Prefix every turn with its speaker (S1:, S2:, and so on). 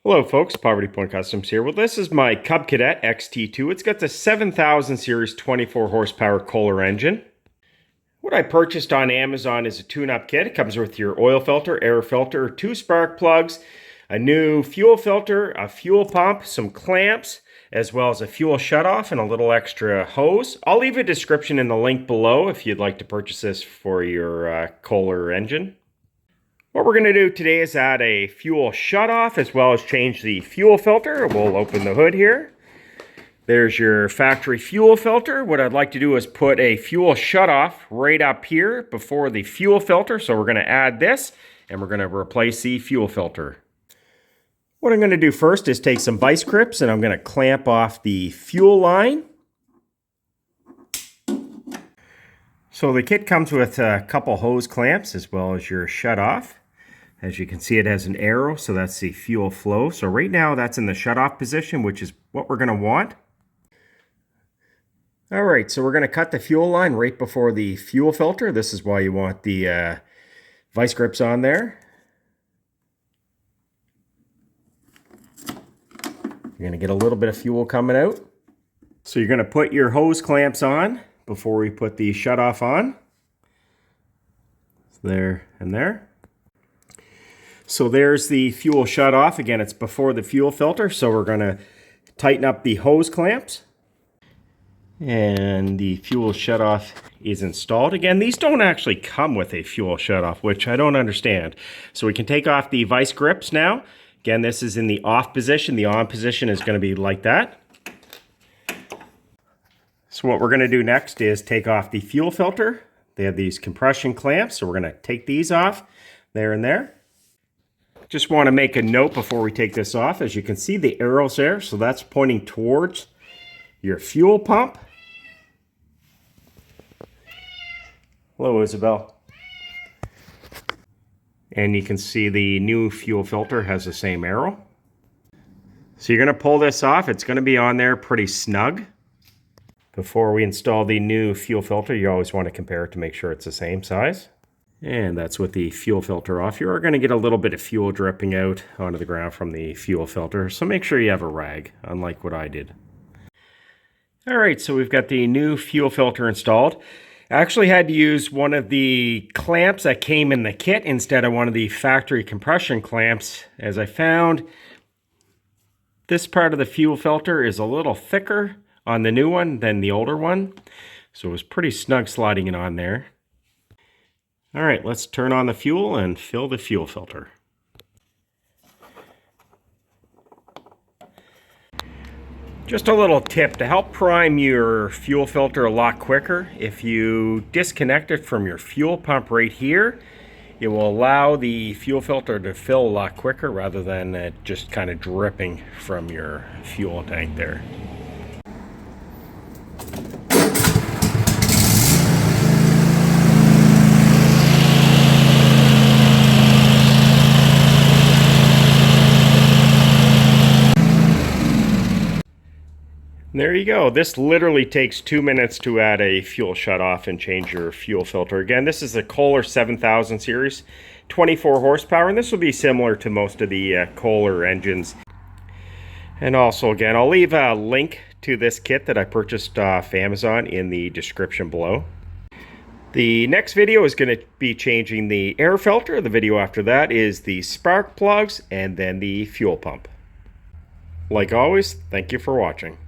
S1: Hello folks, Poverty Point Customs here. Well, this is my Cub Cadet Xt2. It's got the 7000 series 24 horsepower Kohler engine. What I purchased on Amazon is a tune-up kit. It comes with your oil filter, air filter, 2 spark plugs, a new fuel filter, a fuel pump, some clamps, as well as a fuel shutoff and a little extra hose. I'll leave a description in the link below if you'd like to purchase this for your Kohler engine. What we're going to do today is add a fuel shutoff as well as change the fuel filter. We'll open the hood here. There's your factory fuel filter. What I'd like to do is put a fuel shutoff right up here before the fuel filter. So we're going to add this and we're going to replace the fuel filter. What I'm going to do first is take some vice grips and I'm going to clamp off the fuel line. So the kit comes with a couple hose clamps as well as your shutoff. As you can see, it has an arrow, so that's the fuel flow. So right now that's in the shutoff position, which is what we're going to want. All right, so we're going to cut the fuel line right before the fuel filter. This is why you want the vice grips on there. You're going to get a little bit of fuel coming out. So you're going to put your hose clamps on before we put the shutoff on. There and there. So there's the fuel shutoff. Again, it's before the fuel filter, so we're going to tighten up the hose clamps. And the fuel shutoff is installed. Again, these don't actually come with a fuel shutoff, which I don't understand. So we can take off the vice grips now. Again, this is in the off position. The on position is going to be like that. So what we're going to do next is take off the fuel filter. They have these compression clamps, so we're going to take these off there and there. Just want to make a note before we take this off. As you can see, the arrows there, so that's pointing towards your fuel pump. Hello, Isabel. And you can see the new fuel filter has the same arrow. So you're going to pull this off. It's going to be on there pretty snug. Before we install the new fuel filter, you always want to compare it to make sure it's the same size. And that's with the fuel filter off. You are going to get a little bit of fuel dripping out onto the ground from the fuel filter. So make sure you have a rag, unlike what I did. All right, so we've got the new fuel filter installed. I actually had to use one of the clamps that came in the kit instead of one of the factory compression clamps, as I found this part of the fuel filter is a little thicker on the new one than the older one. So it was pretty snug sliding it on there. All right, let's turn on the fuel and fill the fuel filter. Just a little tip to help prime your fuel filter a lot quicker. If you disconnect it from your fuel pump right here, it will allow the fuel filter to fill a lot quicker rather than it just kind of dripping from your fuel tank there. There you go. This literally takes 2 minutes to add a fuel shutoff and change your fuel filter. Again, this is a Kohler 7000 series, 24 horsepower, and this will be similar to most of the Kohler engines. And also, again, I'll leave a link to this kit that I purchased off Amazon in the description below. The next video is going to be changing the air filter. The video after that is the spark plugs and then the fuel pump. Like always, thank you for watching.